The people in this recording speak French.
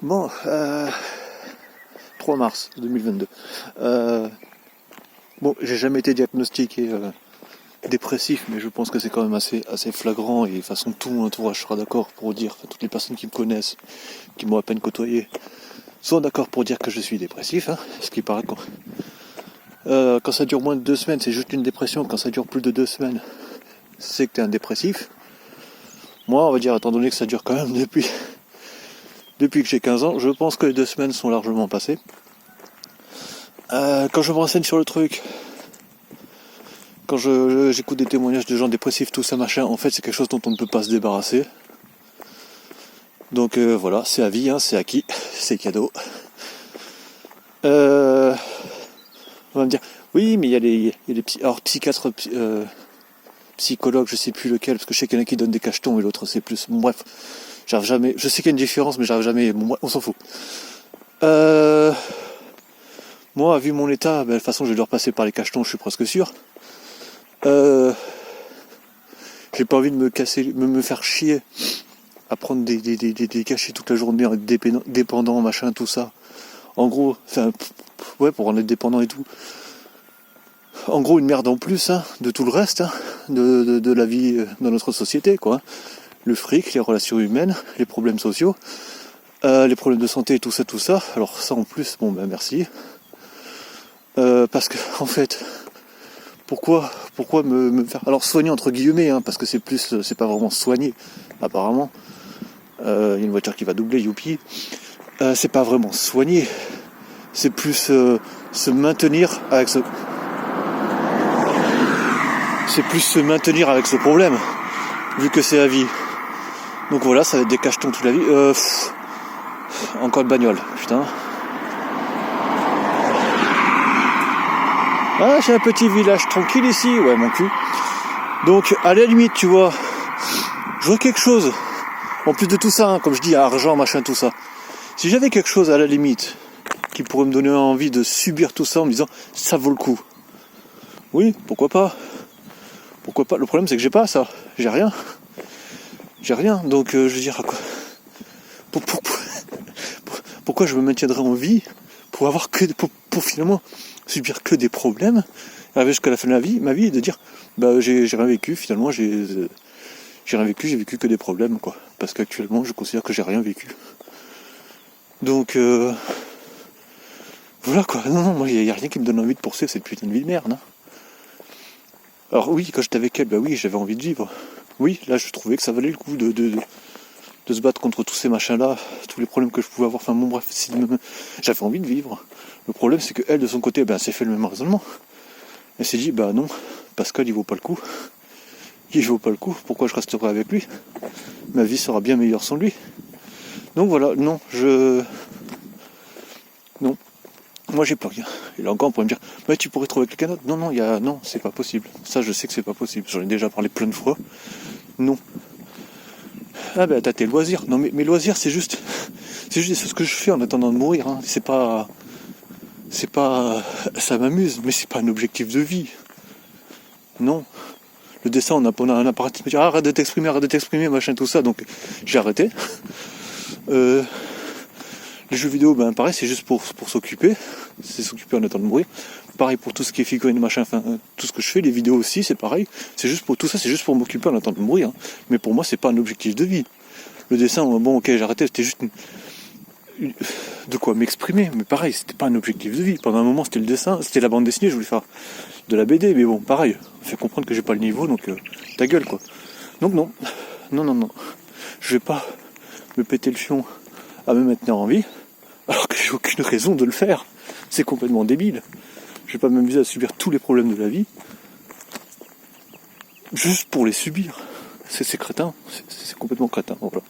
Bon, 3 mars 2022. Bon, j'ai jamais été diagnostiqué dépressif, mais je pense que c'est quand même assez flagrant, et de toute façon tout mon entourage sera d'accord pour dire, toutes les personnes qui me connaissent, qui m'ont à peine côtoyé, sont d'accord pour dire que je suis dépressif, hein, ce qui paraît quand ça dure moins de 2 semaines, c'est juste une dépression. Quand ça dure plus de 2 semaines, c'est que t'es un dépressif. Moi, on va dire, étant donné que ça dure quand même depuis que j'ai 15 ans, je pense que les 2 semaines sont largement passées. Quand je me renseigne sur le truc, quand j'écoute des témoignages de gens dépressifs, tout ça machin, en fait c'est quelque chose dont on ne peut pas se débarrasser. Donc voilà, c'est à vie, hein, c'est acquis, c'est cadeau. On va me dire, oui mais il y a les psychiatres, psychologues, je sais plus lequel, parce que je sais qu'il y en a qui donnent des cachetons et l'autre c'est plus. Bon, bref, j'arrive jamais. Je sais qu'il y a une différence, mais j'arrive jamais. Bon, on s'en fout. Moi, vu mon état, de toute façon, je vais devoir passer par les cachetons, je suis presque sûr. J'ai pas envie de me faire chier à prendre des cachets toute la journée, en être dépendant, machin, tout ça. En gros, pour en être dépendant et tout. En gros, une merde en plus, hein, de tout le reste, hein, de la vie dans notre société, quoi. Le fric, les relations humaines, les problèmes sociaux, les problèmes de santé, tout ça. Alors ça en plus, bon ben merci. Parce que en fait, pourquoi me faire, alors soigner entre guillemets, hein, parce que c'est pas vraiment soigner, apparemment. Il y a une voiture qui va doubler, youpi. C'est pas vraiment soigner, c'est plus se maintenir avec ce. C'est plus se maintenir avec ce problème, vu que c'est à vie. Donc voilà, ça va être des cachetons toute la vie. Encore une bagnole, putain. Ah, j'ai un petit village tranquille ici, ouais, mon cul. Donc, à la limite, tu vois, je vois quelque chose, en plus de tout ça, hein, comme je dis, argent, machin, tout ça. Si j'avais quelque chose à la limite qui pourrait me donner envie de subir tout ça en me disant, ça vaut le coup. Oui, pourquoi pas. Pourquoi pas. Le problème, c'est que j'ai pas ça. J'ai rien. Donc, je veux dire, à quoi pourquoi je me maintiendrais en vie pour avoir pour finalement subir que des problèmes, arriver jusqu'à la fin de ma vie, et de dire j'ai rien vécu, finalement j'ai rien vécu, j'ai vécu que des problèmes, quoi. Parce qu'actuellement je considère que j'ai rien vécu. Donc voilà, quoi. Non, moi il y a rien qui me donne envie de poursuivre cette putain de vie de merde, hein. Alors oui, quand j'étais avec elle, oui, j'avais envie de vivre. Oui, là je trouvais que ça valait le coup de se battre contre tous ces machins-là, tous les problèmes que je pouvais avoir. Enfin bon, bref, j'avais envie de vivre. Le problème, c'est qu'elle, de son côté, elle s'est fait le même raisonnement. Elle s'est dit, non, Pascal, il vaut pas le coup. Pourquoi je resterai avec lui? Ma vie sera bien meilleure sans lui. Donc voilà, non. Moi, j'ai plus rien. Et là encore, on pourrait me dire, tu pourrais trouver quelqu'un d'autre. Non, c'est pas possible. Ça, je sais que c'est pas possible. J'en ai déjà parlé plein de fois. Non. Ah t'as tes loisirs. Non, mais mes loisirs, c'est juste ce que je fais en attendant de mourir, hein. C'est pas, ça m'amuse, mais c'est pas un objectif de vie. Non. Le dessin, on a un appareil qui me dit, arrête de t'exprimer, machin, tout ça. Donc, j'ai arrêté. Les jeux vidéo, pareil, c'est juste pour s'occuper. C'est s'occuper en attendant de mourir. Pareil pour tout ce qui est figurine, machin, tout ce que je fais, les vidéos aussi, c'est pareil. C'est juste pour m'occuper en attendant de mourir, hein. Mais pour moi, c'est pas un objectif de vie. Le dessin, bon, ok, j'ai arrêté, c'était juste de quoi m'exprimer, mais pareil, c'était pas un objectif de vie. Pendant un moment, c'était le dessin, c'était la bande dessinée, je voulais faire de la BD, mais bon, pareil, fait comprendre que j'ai pas le niveau, donc ta gueule, quoi. Donc non, je vais pas me péter le fion à me maintenir en vie, alors que j'ai aucune raison de le faire. C'est complètement débile. Je vais pas m'amuser à subir tous les problèmes de la vie, juste pour les subir. C'est crétin, c'est complètement crétin, voilà.